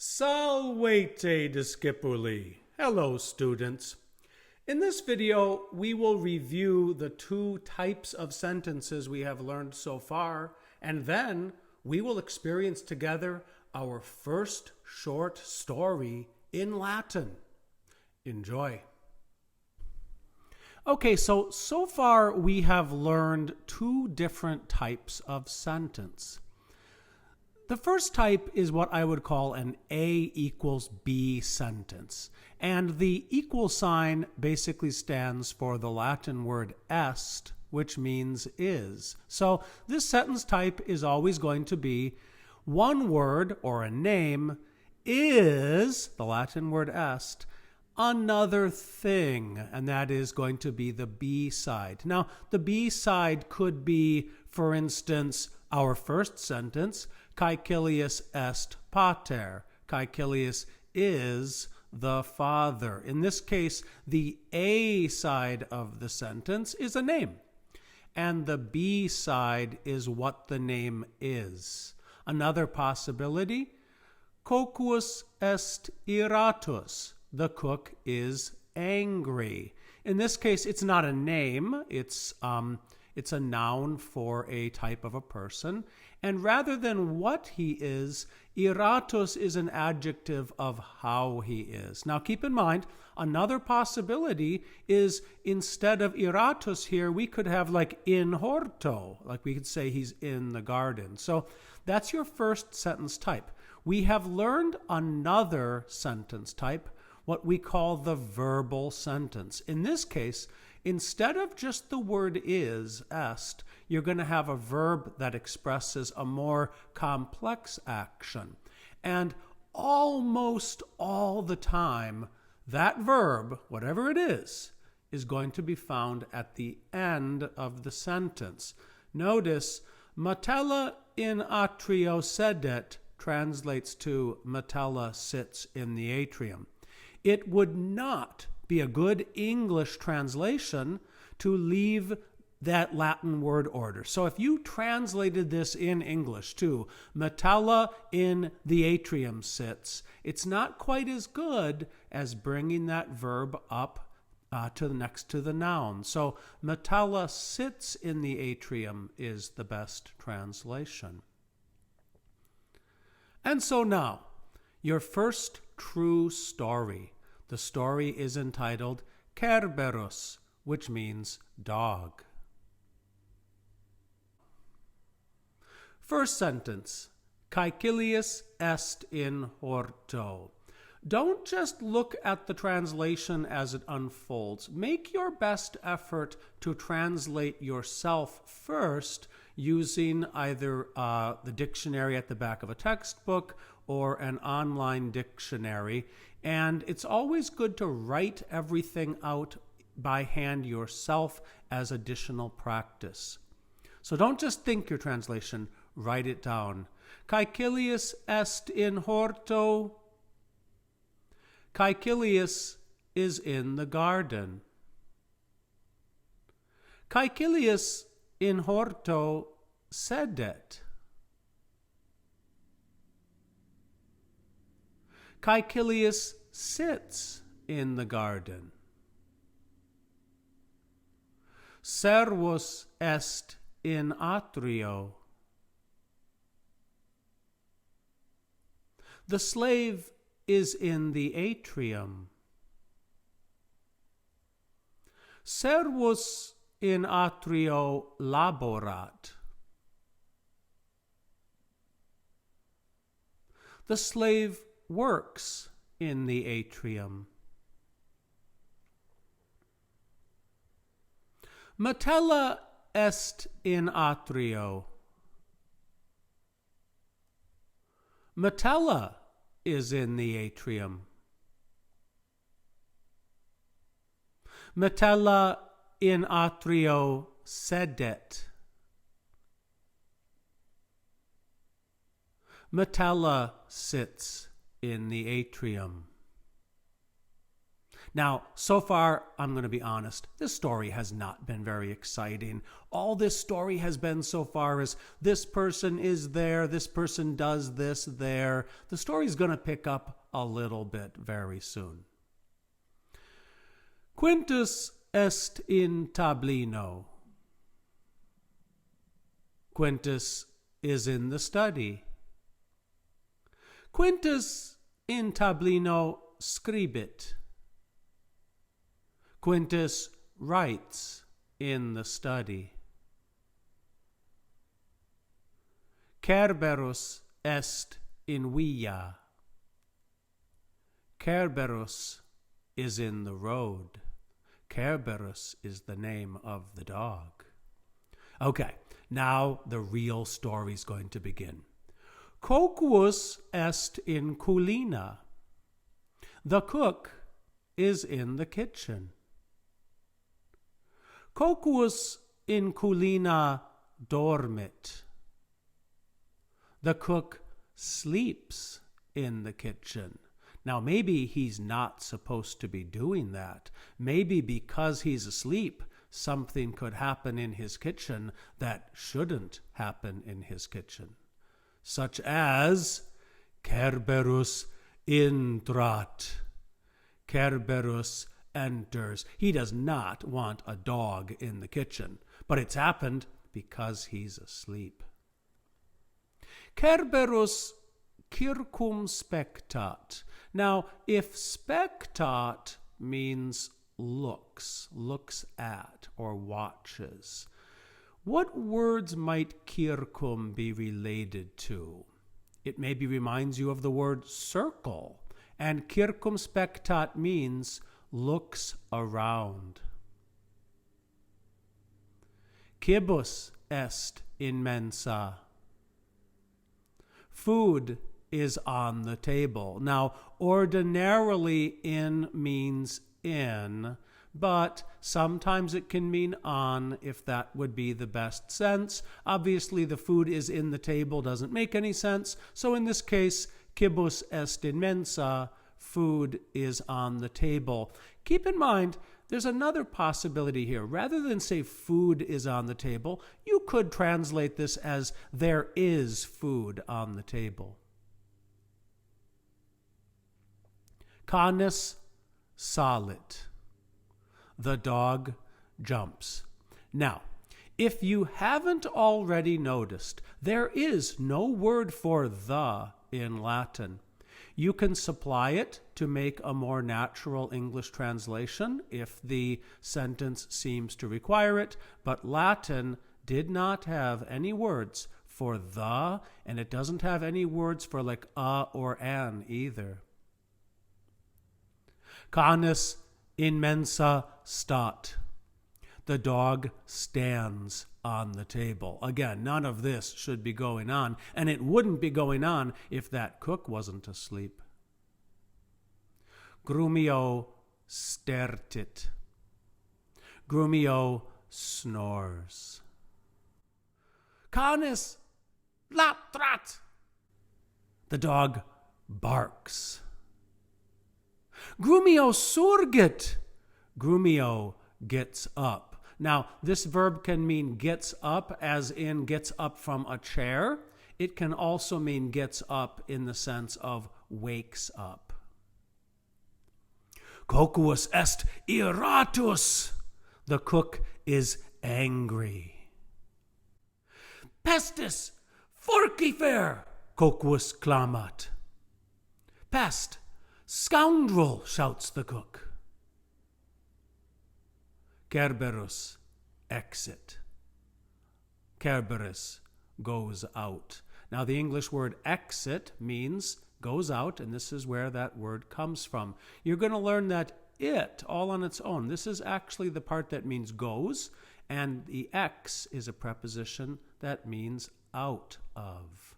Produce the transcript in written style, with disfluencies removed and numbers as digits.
Salvete discipuli. Hello, students. In this video, we will review the two types of sentences we have learned so far, and then we will experience together our first short story in Latin. Enjoy. Okay, so far we have learned two different types of sentence. The first type is what I would call an A equals B sentence. And the equal sign basically stands for the Latin word est, which means is. So this sentence type is always going to be one word or a name is, the Latin word est, another thing, and that is going to be the B side. Now, the B side could be, for instance, our first sentence, Caecilius est pater. Caecilius is the father. In this case, the A side of the sentence is a name, and the B side is what the name is. Another possibility, Coquus est iratus. The cook is angry. In this case, it's not a name. It's a noun for a type of a person. And rather than what he is, iratus is an adjective of how he is. Now keep in mind, another possibility is instead of iratus here, we could have like in horto, like we could say he's in the garden. So that's your first sentence type. We have learned another sentence type, what we call the verbal sentence. In this case, instead of just the word is, est, you're going to have a verb that expresses a more complex action. And almost all the time, that verb, whatever it is going to be found at the end of the sentence. Notice, Metella in atrio sedet translates to Metella sits in the atrium. It would not be a good English translation to leave that Latin word order. So if you translated this in English to Metella in the atrium sits, it's not quite as good as bringing that verb up to the next to the noun. So Metella sits in the atrium is the best translation. And so now, your first true story. The story is entitled Cerberus, which means dog. First sentence, Caecilius est in horto. Don't just look at the translation as it unfolds. Make your best effort to translate yourself first using either the dictionary at the back of a textbook or an online dictionary. And it's always good to write everything out by hand yourself as additional practice. So don't just think your translation, write it down. Caecilius est in horto. Caecilius is in the garden. Caecilius in horto sedet. Caecilius sits in the garden. Servus est in atrio. The slave is in the atrium. Servus in atrio laborat. The slave works in the atrium. Metella est in atrio. Metella is in the atrium. Metella in atrio sedet. Metella sits in the atrium. Now, so far, I'm going to be honest, this story has not been very exciting. All this story has been so far is this person is there, this person does this there. The story's going to pick up a little bit very soon. Quintus est in tablino. Quintus is in the study. Quintus in tablino scribit. Quintus writes in the study. Cerberus est in via. Cerberus is in the road. Cerberus is the name of the dog. Okay, now the real story's going to begin. Coquus est in culina. The cook is in the kitchen. Coquus in culina dormit. The cook sleeps in the kitchen. Now, maybe he's not supposed to be doing that. Maybe because he's asleep, something could happen in his kitchen that shouldn't happen in his kitchen. Such as Cerberus intrat. Cerberus enters. He does not want a dog in the kitchen, but it's happened because he's asleep. Cerberus circumspectat. Now, if spectat means looks at, or watches, what words might circum be related to? It maybe reminds you of the word circle, and circumspectat means looks around. Cibus est in mensa. Food is on the table. Now, ordinarily in means in, but sometimes it can mean on if that would be the best sense. Obviously, the food is in the table doesn't make any sense. So in this case, cibus est in mensa, food is on the table. Keep in mind, there's another possibility here. Rather than say food is on the table, you could translate this as there is food on the table. Canis salit. The dog jumps. Now, if you haven't already noticed, there is no word for the in Latin. You can supply it to make a more natural English translation if the sentence seems to require it, but Latin did not have any words for the, and it doesn't have any words for like a or an either. Canis in mensa stat. The dog stands on the table. Again, none of this should be going on, and it wouldn't be going on if that cook wasn't asleep. Grumio stertit. Grumio snores. Canis latrat. The dog barks. Grumio surgit. Grumio gets up. Now, this verb can mean gets up as in gets up from a chair. It can also mean gets up in the sense of wakes up. Coquus est iratus. The cook is angry. Pestis forcifer, coquus clamat. Pest, scoundrel, shouts the cook. Cerberus exit. Cerberus goes out. Now, the English word exit means goes out, and this is where that word comes from. You're going to learn that it, all on its own, this is actually the part that means goes, and the ex is a preposition that means out of.